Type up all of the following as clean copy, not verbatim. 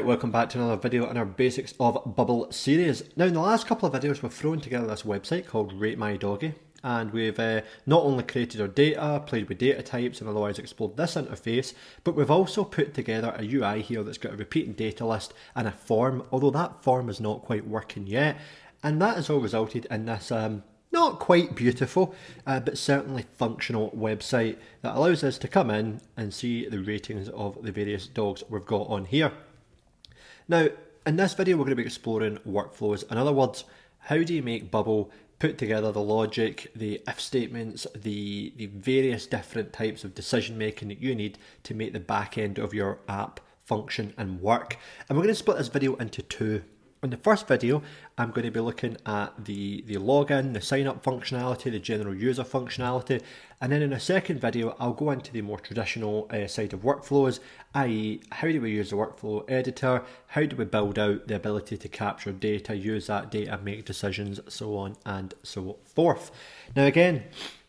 Right, welcome back to another video in our Basics of Bubble series. Now, in the last couple of videos, we've thrown together this website called Rate My Doggy, and we've not only created our data, played with data types, and otherwise explored this interface, but we've also put together a UI here that's got a repeating data list and a form, although that form is not quite working yet, and that has all resulted in this not quite beautiful, but certainly functional website that allows us to come in and see the ratings of the various dogs we've got on here. Now, in this video, we're going to be exploring workflows. In other words, how do you make Bubble put together the logic, the if statements, the various different types of decision making that you need to make the back end of your app function and work. And we're going to split this video into two. In the first video, I'm going to be looking at the login, the sign up functionality, the general user functionality, and then in a second video, I'll go into the more traditional side of workflows, i.e. how do we use the workflow editor, how do we build out the ability to capture data, use that data, make decisions, so on and so forth. Now again,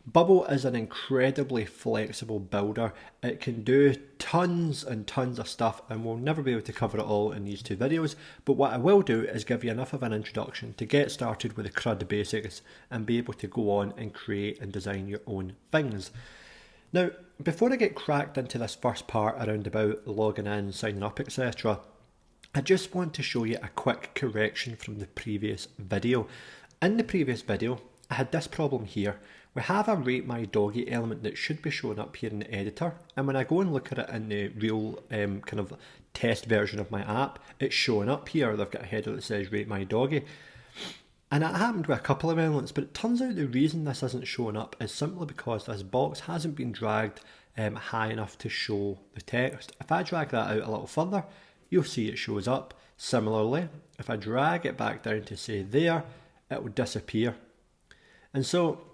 Bubble is an incredibly flexible builder. It can do tons and tons of stuff, and we'll never be able to cover it all in these two videos, but what I will do is give you enough of an introduction to get started with the CRUD basics and be able to go on and create and design your own things. Now, before I get cracked into this first part around about logging in, signing up, etc., I just want to show you a quick correction from the previous video. In the previous video, I had this problem here. We have a Rate My Doggy element that should be showing up here in the editor, and when I go and look at it in the real kind of test version of my app, it's showing up here. They've got a header that says Rate My Doggy. And that happened with a couple of elements, but it turns out the reason this isn't showing up is simply because this box hasn't been dragged high enough to show the text. If I drag that out a little further, you'll see it shows up. Similarly, if I drag it back down to say there, it will disappear. And so,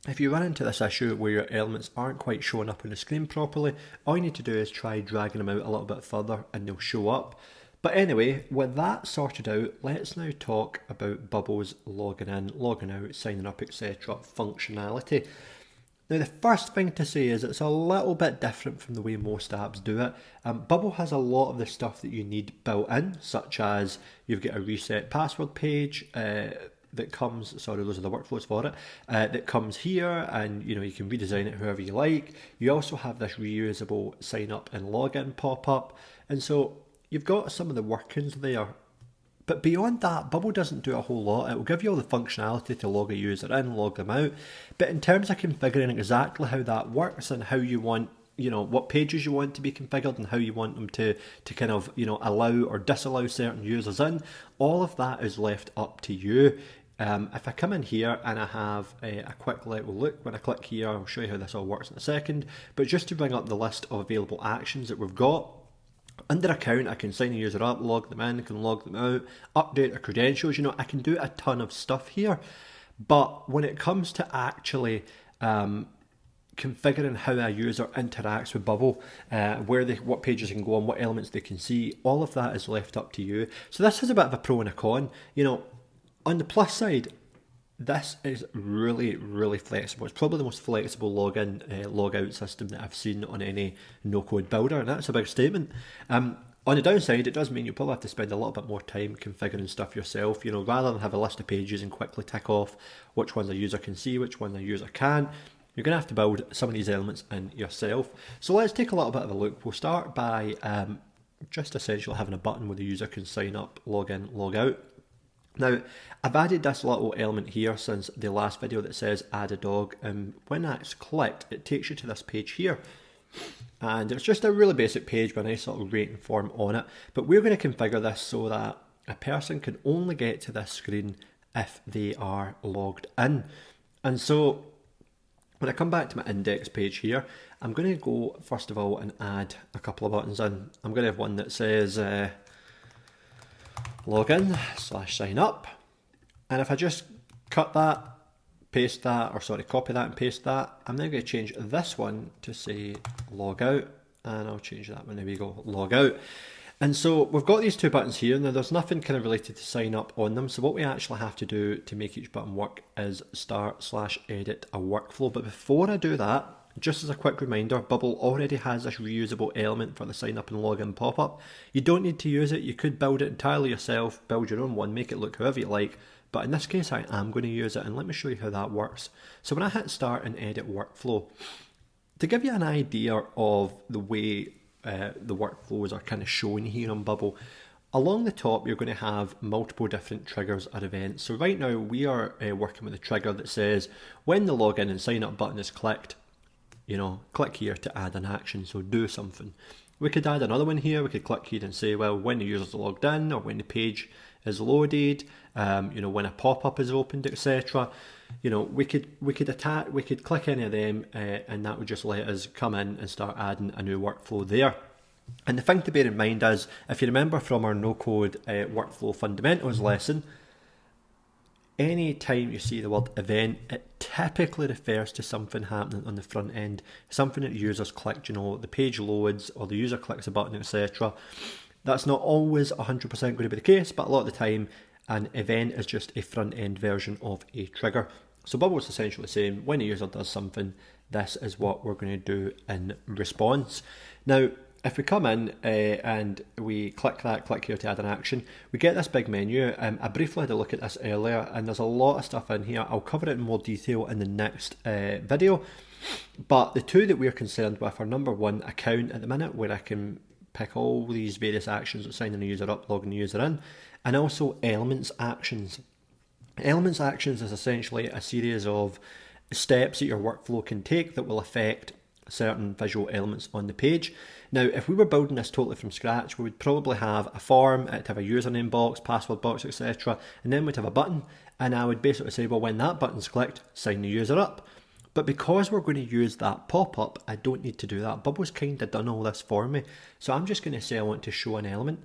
if you run into this issue where your elements aren't quite showing up on the screen properly, all you need to do is try dragging them out a little bit further and they'll show up. But anyway, with that sorted out, let's now talk about Bubble's logging in, logging out, signing up, etc. functionality. Now the first thing to say is it's a little bit different from the way most apps do it. Bubble has a lot of the stuff that you need built in, such as you've got a reset password page, that comes, sorry, those are the workflows for it, that comes here, and you can redesign it however you like. You also have this reusable sign up and login pop up, and so you've got some of the workings there. But beyond that, Bubble doesn't do a whole lot. It will give you all the functionality to log a user in, log them out, but in terms of configuring exactly how that works and how you want, what pages you want to be configured and how you want them to kind of, allow or disallow certain users in, all of that is left up to you. If I come in here and I have a quick little look, when I click here, I'll show you how this all works in a second, but just to bring up the list of available actions that we've got, under account, I can sign a user up, log them in, I can log them out, update their credentials, I can do a ton of stuff here, but when it comes to actually configuring how a user interacts with Bubble, what pages they can go on, what elements they can see, all of that is left up to you. So this is a bit of a pro and a con. On the plus side, this is really, really flexible. It's probably the most flexible login, logout system that I've seen on any no-code builder, and that's a big statement. On the downside, it does mean you'll probably have to spend a little bit more time configuring stuff yourself. Rather than have a list of pages and quickly tick off which ones a user can see, which one a user can't, you're going to have to build some of these elements in yourself. So let's take a little bit of a look. We'll start by just essentially having a button where the user can sign up, log in, log out. Now, I've added this little element here since the last video that says add a dog, and when that's clicked, it takes you to this page here. And it's just a really basic page with a nice little rating form on it, but we're going to configure this so that a person can only get to this screen if they are logged in. And so, when I come back to my index page here, I'm going to go first of all and add a couple of buttons in. I'm going to have one that says login / sign up, and if I just cut that, paste that, copy that and paste that, I'm now going to change this one to say log out, and I'll change that one, there we go, log out. And so we've got these two buttons here. Now there's nothing kind of related to sign up on them, so what we actually have to do to make each button work is start / edit a workflow. But before I do that, just as a quick reminder, Bubble already has this reusable element for the sign up and login pop-up. You don't need to use it, you could build it entirely yourself, build your own one, make it look however you like, but in this case I am going to use it, and let me show you how that works. So when I hit start and edit workflow, to give you an idea of the way the workflows are kind of shown here on Bubble, along the top you're going to have multiple different triggers or events. So right now we are working with a trigger that says when the login and sign up button is clicked, click here to add an action, so do something. We could add another one here, we could click here and say, well, when the user's logged in or when the page is loaded, when a pop-up is opened, etc. We could click any of them and that would just let us come in and start adding a new workflow there. And the thing to bear in mind is, if you remember from our no-code workflow fundamentals lesson, any time you see the word event, it typically refers to something happening on the front end, something that the users clicked, the page loads or the user clicks a button, etc. That's not always 100% going to be the case, but a lot of the time an event is just a front end version of a trigger. So Bubble is essentially saying when a user does something, this is what we're going to do in response. Now, if we come in and we click here to add an action, we get this big menu. I briefly had a look at this earlier and there's a lot of stuff in here. I'll cover it in more detail in the next video. But the two that we're concerned with are number one, account at the minute, where I can pick all these various actions of signing a user up, logging the user in, and also elements actions. Elements actions is essentially a series of steps that your workflow can take that will affect certain visual elements on the page. Now, if we were building this totally from scratch, we would probably have a form, it'd have a username box, password box, etc. And then we'd have a button, and I would basically say, well, when that button's clicked, sign the user up. But because we're going to use that pop-up, I don't need to do that. Bubble's kind of done all this for me. So I'm just going to say I want to show an element.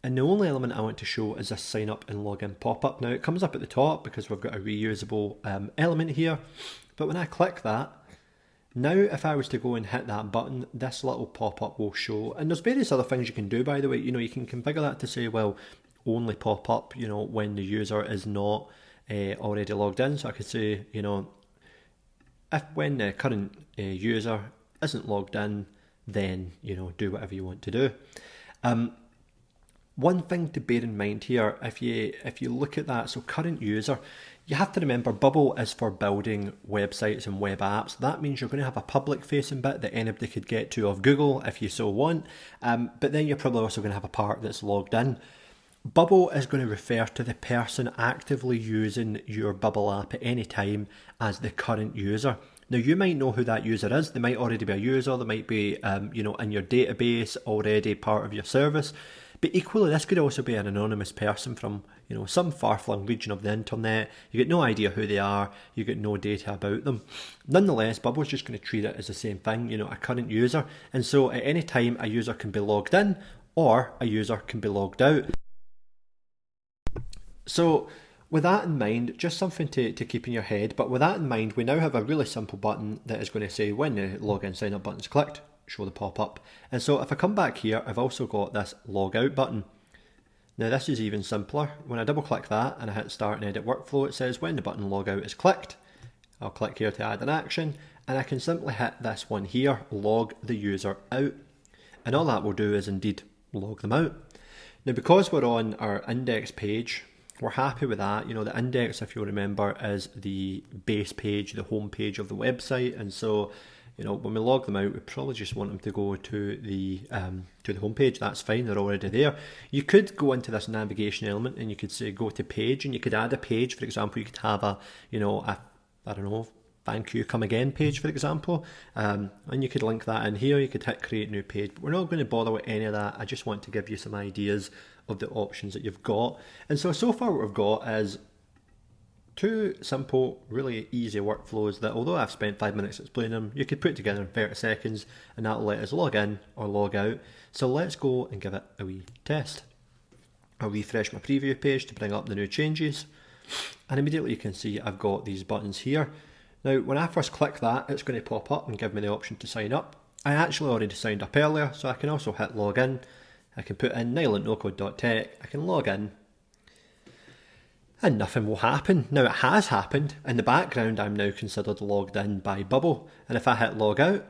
And the only element I want to show is this sign up and login pop-up. Now, it comes up at the top because we've got a reusable element here. But when I click that, now if I was to go and hit that button, this little pop-up will show. And there's various other things you can do, by the way. You can configure that to say, well, only pop up, when the user is not already logged in. So I could say, if when the current user isn't logged in, then, do whatever you want to do. One thing to bear in mind here, if you look at that, so current user, you have to remember Bubble is for building websites and web apps. That means you're going to have a public facing bit that anybody could get to of Google if you so want, but then you're probably also going to have a part that's logged in. Bubble is going to refer to the person actively using your Bubble app at any time as the current user. Now, you might know who that user is. They might already be a user. They might be, in your database, already part of your service. But equally, this could also be an anonymous person from, some far-flung region of the internet. You get no idea who they are. You get no data about them. Nonetheless, Bubble's just going to treat it as the same thing, a current user. And so at any time, a user can be logged in or a user can be logged out. So with that in mind, just something to keep in your head, but with that in mind, we now have a really simple button that is going to say when the login sign up button is clicked, show the pop-up. And so if I come back here, I've also got this logout button. Now this is even simpler. When I double click that and I hit start and edit workflow, it says when the button logout is clicked. I'll click here to add an action, and I can simply hit this one here, log the user out. And all that will do is indeed log them out. Now because we're on our index page, we're happy with that. The index, if you'll remember, is the base page, the home page of the website. And so, when we log them out, we probably just want them to go to the home page. That's fine, they're already there. You could go into this navigation element and you could say go to page, and you could add a page. For example, you could have a thank you, come again page, for example. And you could link that in here. You could hit create new page. But we're not going to bother with any of that. I just want to give you some ideas of the options that you've got. And so far what we've got is two simple, really easy workflows that, although I've spent 5 minutes explaining them, you could put together in 30 seconds and that'll let us log in or log out. So let's go and give it a wee test. I'll refresh my preview page to bring up the new changes, and immediately you can see I've got these buttons here. Now when I first click that, it's going to pop up and give me the option to sign up. I actually already signed up earlier, so I can also hit log in. I can put in NoCode.Tech, I can log in, and nothing will happen. Now it has happened. In the background, I'm now considered logged in by Bubble, and if I hit log out,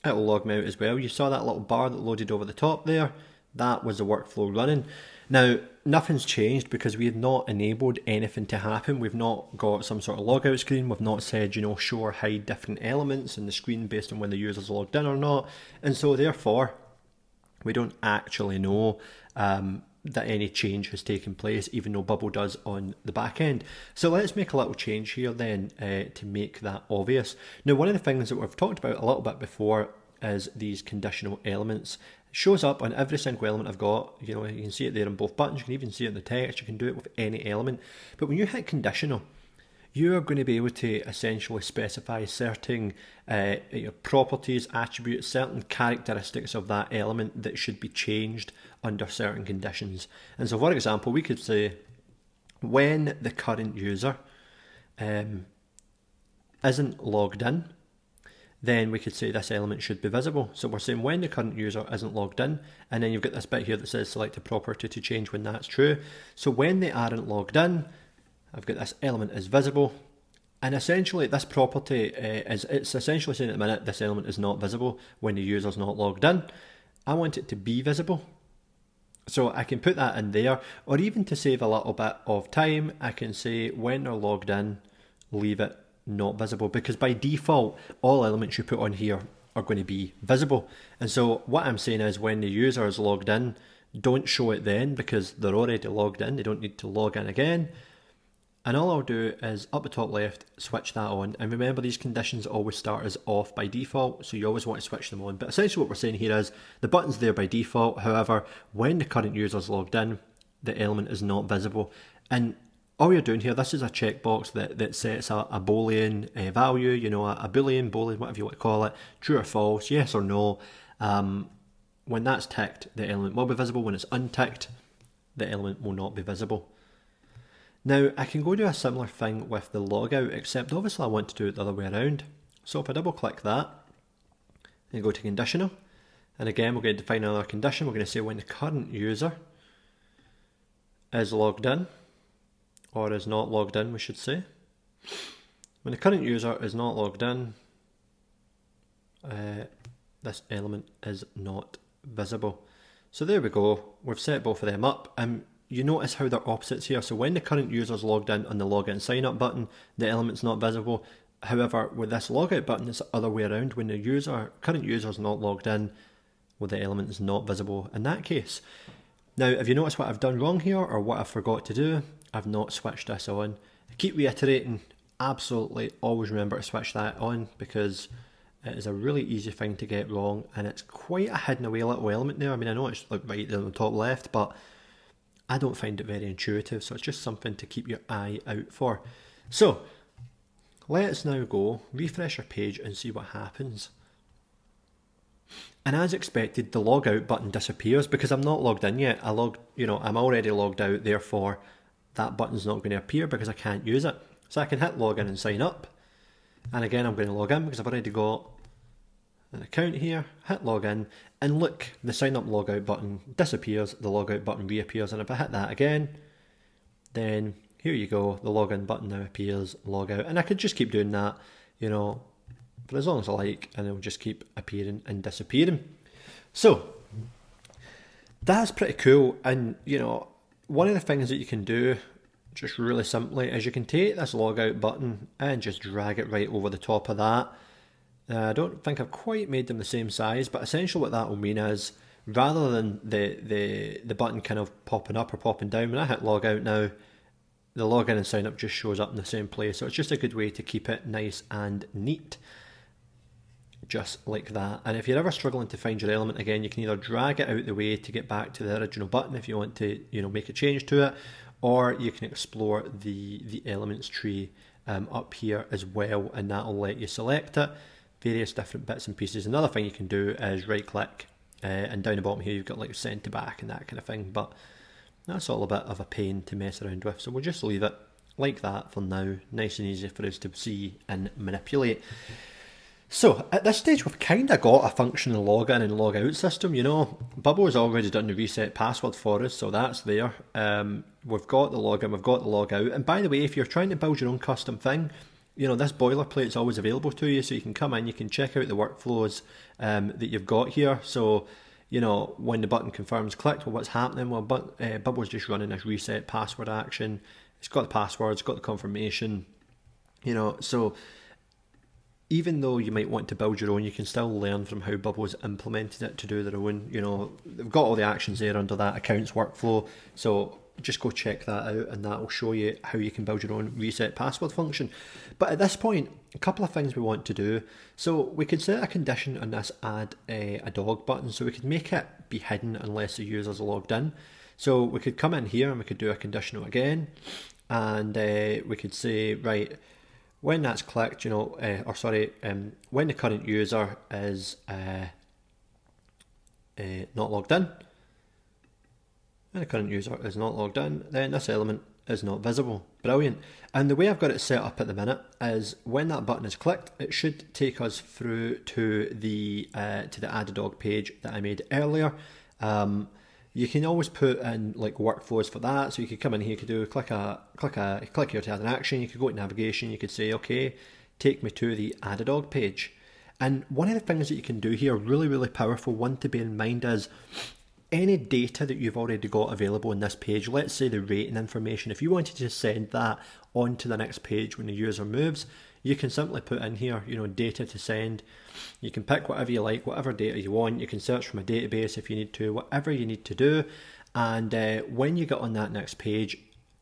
it'll log me out as well. You saw that little bar that loaded over the top there? That was the workflow running. Now, nothing's changed because we have not enabled anything to happen. We've not got some sort of logout screen. We've not said, show or hide different elements in the screen based on when the user's logged in or not. And so therefore, we don't actually know that any change has taken place, even though Bubble does on the back end. So let's make a little change here then to make that obvious. Now, one of the things that we've talked about a little bit before is these conditional elements. It shows up on every single element I've got. You can see it there on both buttons. You can even see it in the text. You can do it with any element. But when you hit conditional, you are going to be able to essentially specify certain properties, attributes, certain characteristics of that element that should be changed under certain conditions. And so, for example, we could say when the current user isn't logged in, then we could say this element should be visible. So we're saying when the current user isn't logged in, and then you've got this bit here that says select a property to change when that's true. So when they aren't logged in, I've got this element is visible, and essentially this property it's essentially saying at the minute this element is not visible when the user's not logged in. I want it to be visible. So I can put that in there, or even to save a little bit of time, I can say when they're logged in, leave it not visible, because by default all elements you put on here are going to be visible. And so what I'm saying is when the user is logged in, don't show it then, because they're already logged in, they don't need to log in again. And all I'll do is up the top left, switch that on. And remember, these conditions always start as off by default, so you always want to switch them on. But essentially what we're saying here is the button's there by default. However, when the current user's logged in, the element is not visible. And all you're doing here, this is a checkbox that sets a Boolean value, a Boolean, whatever you want to call it, true or false, yes or no. When that's ticked, the element will be visible. When it's unticked, the element will not be visible. Now, I can go do a similar thing with the logout, except obviously I want to do it the other way around. So if I double click that, and go to conditional, and again we're going to define another condition. We're going to say when the current user is logged in, or is not logged in, we should say. When the current user is not logged in, this element is not visible. So there we go, we've set both of them up. You notice how they're opposites here. So when the current user is logged in on the login sign up button, the element's not visible. However, with this logout button, it's the other way around. When the current user is not logged in, well, the element is not visible in that case. Now, if you notice what I've done wrong here, or what I forgot to do, I've not switched this on. I keep reiterating, absolutely always remember to switch that on, because it is a really easy thing to get wrong, and it's quite a hidden away little element there. I mean, I know it's like right there on the top left, but I don't find it very intuitive, so it's just something to keep your eye out for. So let's now go refresh our page and see what happens. And as expected, the logout button disappears because I'm not logged in yet. I'm already logged out, therefore that button's not going to appear because I can't use it. So I can hit login and sign up. And again, I'm going to log in because I've already got an account here, hit login, and look, the sign up logout button disappears, the logout button reappears, and if I hit that again, then here you go, the login button now appears, logout, and I could just keep doing that, for as long as I like, and it'll just keep appearing and disappearing. So that's pretty cool. And one of the things that you can do just really simply is you can take this logout button and just drag it right over the top of that. I don't think I've quite made them the same size, but essentially what that will mean is rather than the button kind of popping up or popping down, when I hit logout now, the login and sign up just shows up in the same place. So it's just a good way to keep it nice and neat, just like that. And if you're ever struggling to find your element again, you can either drag it out the way to get back to the original button if you want to make a change to it, or you can explore the elements tree up here as well, and that will let you select it, various different bits and pieces. Another thing you can do is right click, and down the bottom here you've got like send to back and that kind of thing, but that's all a bit of a pain to mess around with, so we'll just leave it like that for now. Nice and easy for us to see and manipulate. So at this stage, we've kind of got a functional login and logout system. You know, Bubble has already done the reset password for us, so that's there. We've got the login, we've got the logout. And by the way, if you're trying to build your own custom thing, you know, this boilerplate is always available to you, so you can come in, you can check out the workflows that you've got here. So, you know, when the button confirms clicked, well, what's happening? Well, Bubble's just running this reset password action. It's got the password, it's got the confirmation, you know, so even though you might want to build your own, you can still learn from how Bubble's implemented it to do their own. You know, they've got all the actions there under that accounts workflow. So just go check that out, and that will show you how you can build your own reset password function. But at this point, a couple of things we want to do. So we could set a condition on this add a dog button. So we could make it be hidden unless the user's logged in. So we could come in here and we could do a conditional again. And we could say, right, when that's clicked, you know, when the current user is not logged in, when the current user is not logged in, then this element is not visible. Brilliant. And the way I've got it set up at the minute is when that button is clicked, it should take us through to the add a dog page that I made earlier. You can always put in like workflows for that. So you could come in here, you could do click here to add an action. You could go to navigation. You could say, okay, take me to the add a dog page. And one of the things that you can do here, really, really powerful one to bear in mind, is any data that you've already got available in this page, let's say the rating information, if you wanted to send that onto the next page when the user moves, you can simply put in here, you know, data to send. You can pick whatever you like, whatever data you want. You can search from a database if you need to, whatever you need to do. And when you get on that next page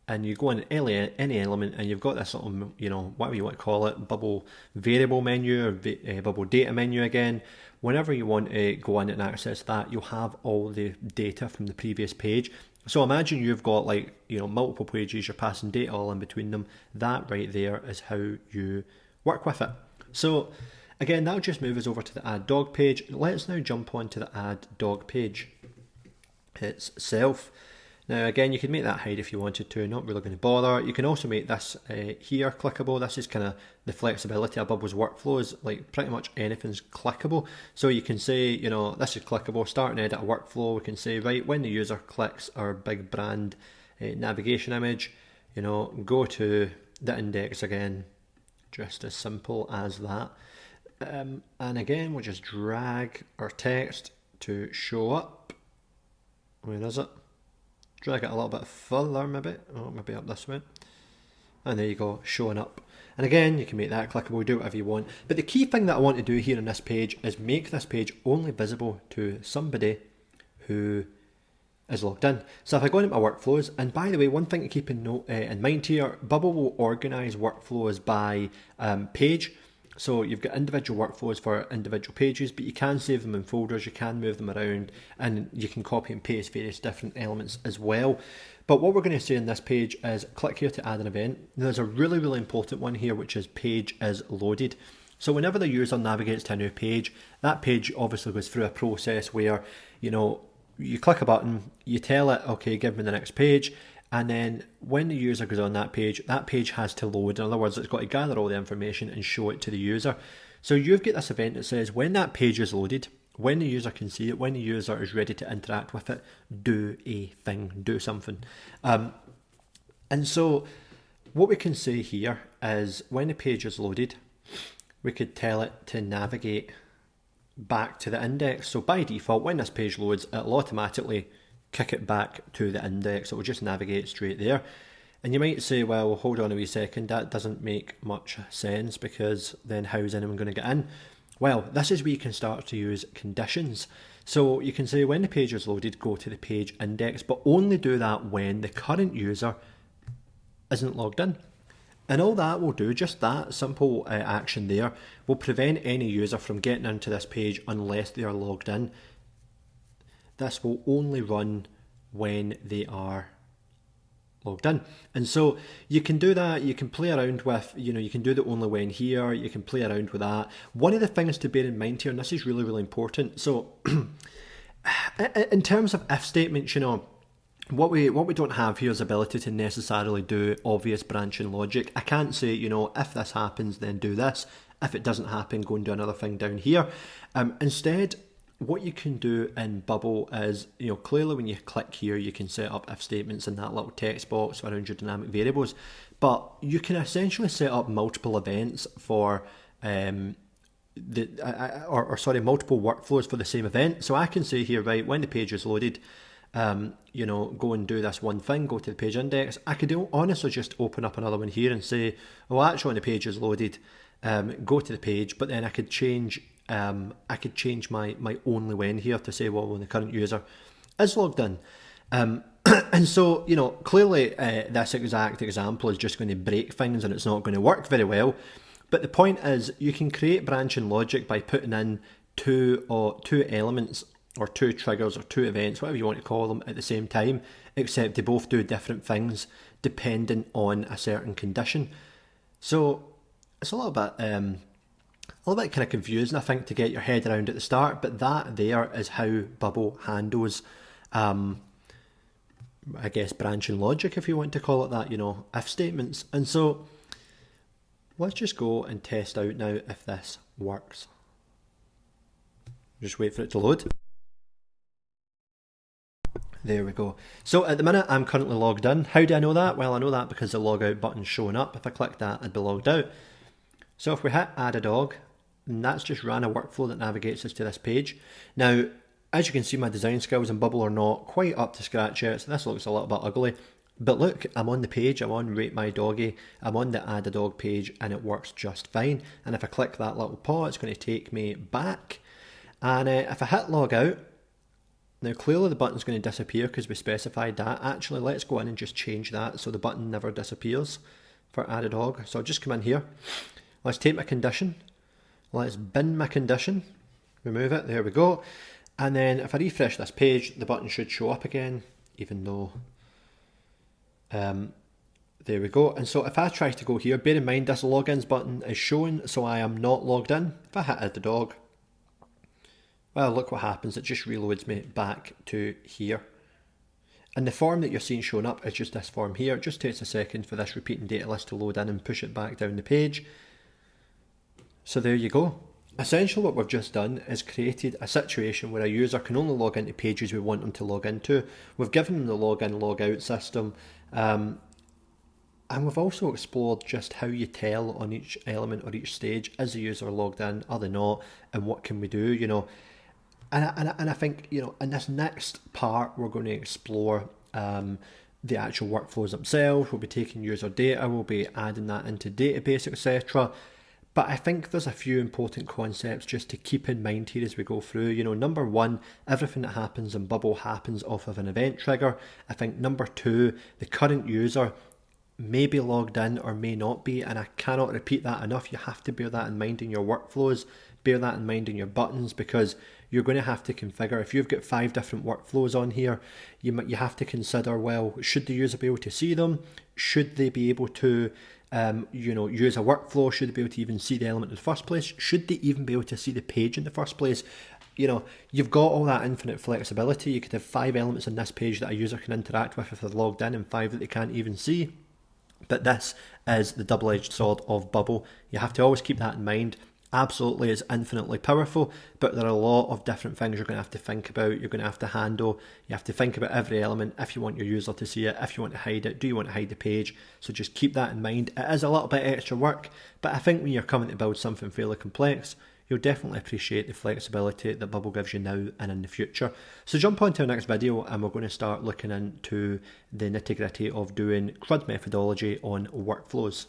and you go in any element and you've got this little, you know, whatever you want to call it, Bubble variable menu or Bubble data menu again, whenever you want to go in and access that, you'll have all the data from the previous page. So imagine you've got like, you know, multiple pages, you're passing data all in between them. That right there is how you work with it. So again, that'll just move us over to the add dog page. Let's now jump on to the add dog page itself. Now again, you can make that hide if you wanted to, not really going to bother. You can also make this here clickable. This is kind of the flexibility of Bubble's workflows, like pretty much anything's clickable. So you can say, you know, this is clickable, start and edit a workflow. We can say, right, when the user clicks our big brand navigation image, you know, go to the index again, just as simple as that. And again, we'll just drag our text to show up. Where is it? Drag it a little bit further, maybe up this way. And there you go, showing up. And again, you can make that clickable, do whatever you want. But the key thing that I want to do here on this page is make this page only visible to somebody who is logged in. So if I go into my workflows, and by the way, one thing to keep in mind here, Bubble will organize workflows by page. So you've got individual workflows for individual pages, but you can save them in folders, you can move them around, and you can copy and paste various different elements as well. But what we're going to say in this page is click here to add an event. Now, there's a really, really important one here, which is page is loaded. So whenever the user navigates to a new page, that page obviously goes through a process where, you know, you click a button, you tell it, okay, give me the next page. And then when the user goes on that page has to load. In other words, it's got to gather all the information and show it to the user. So you've got this event that says when that page is loaded, when the user can see it, when the user is ready to interact with it, do a thing, do something. And so what we can say here is when the page is loaded, we could tell it to navigate back to the index. So by default, when this page loads, it'll automatically kick it back to the index. It will just navigate straight there. And you might say, well, hold on a wee second, that doesn't make much sense, because then how's anyone going to get in? Well, this is where you can start to use conditions. So you can say when the page is loaded, go to the page index, but only do that when the current user isn't logged in. And all that will do, just that simple action there, will prevent any user from getting into this page unless they are logged in. This will only run when they are logged in. And so you can do that, you can play around with, you know, you can do the only when here, you can play around with that. One of the things to bear in mind here, and this is really, really important. So in terms of if statements, you know, what we don't have here is the ability to necessarily do obvious branching logic. I can't say, you know, if this happens, then do this. If it doesn't happen, go and do another thing down here. Instead, what you can do in Bubble is, clearly when you click here, you can set up if statements in that little text box around your dynamic variables, but you can essentially set up multiple events for multiple workflows for the same event. So I can say here, right, when the page is loaded, go and do this one thing, go to the page index. I could honestly just open up another one here and say, well, actually when the page is loaded, go to the page, but then I could change my only when here to say, well, when the current user is logged in. And so, clearly this exact example is just going to break things and it's not going to work very well. But the point is, you can create branching logic by putting in two elements or two triggers or two events, whatever you want to call them, at the same time, except they both do different things depending on a certain condition. So it's a little bit kind of confusing, I think, to get your head around at the start, but that there is how Bubble handles, I guess, branching logic, if you want to call it that, if statements. And so let's just go and test out now if this works. Just wait for it to load. There we go. So at the minute, I'm currently logged in. How do I know that? Well, I know that because the logout button's showing up. If I click that, I'd be logged out. So if we hit add a dog, and that's just ran a workflow that navigates us to this page. Now, as you can see, my design skills in Bubble are not quite up to scratch yet, so this looks a little bit ugly. But look, I'm on the page, I'm on Rate My Doggy, I'm on the Add a Dog page, and it works just fine. And if I click that little paw, it's going to take me back. And if I hit log out, now clearly the button's going to disappear because we specified that. Actually, let's go in and just change that so the button never disappears for Add a Dog. So I'll just come in here. Let's take my condition. Let's bin my condition. Remove it. There we go. And then if I refresh this page, the button should show up again, even though... there we go. And so if I try to go here, bear in mind this logins button is showing, so I am not logged in. If I hit add the dog, well, look what happens. It just reloads me back to here. And the form that you're seeing showing up is just this form here. It just takes a second for this repeating data list to load in and push it back down the page. So there you go. Essentially what we've just done is created a situation where a user can only log into pages we want them to log into. We've given them the login, logout system, and we've also explored just how you tell on each element or each stage, is the user logged in, are they not, and what can we do, And I think, in this next part, we're going to explore the actual workflows themselves. We'll be taking user data, we'll be adding that into database, etc. But I think there's a few important concepts just to keep in mind here as we go through. Number one, everything that happens in Bubble happens off of an event trigger. I think number two, the current user may be logged in or may not be, and I cannot repeat that enough. You have to bear that in mind in your workflows, bear that in mind in your buttons, because you're going to have to configure. If you've got 5 different workflows on here, you have to consider, well, should the user be able to see them? Should they be able to use a workflow? Should they be able to even see the element in the first place? Should they even be able to see the page in the first place? You've got all that infinite flexibility. You could have 5 elements in this page that a user can interact with if they're logged in, and 5 that they can't even see. But this is the double-edged sword of Bubble. You have to always keep that in mind. Absolutely, it's infinitely powerful, but there are a lot of different things you're going to have to think about, you're going to have to handle. You have to think about every element, if you want your user to see it, if you want to hide it, do you want to hide the page? So just keep that in mind. It is a little bit extra work, but I think when you're coming to build something fairly complex, you'll definitely appreciate the flexibility that Bubble gives you now and in the future. So jump on to our next video, and we're going to start looking into the nitty-gritty of doing CRUD methodology on workflows.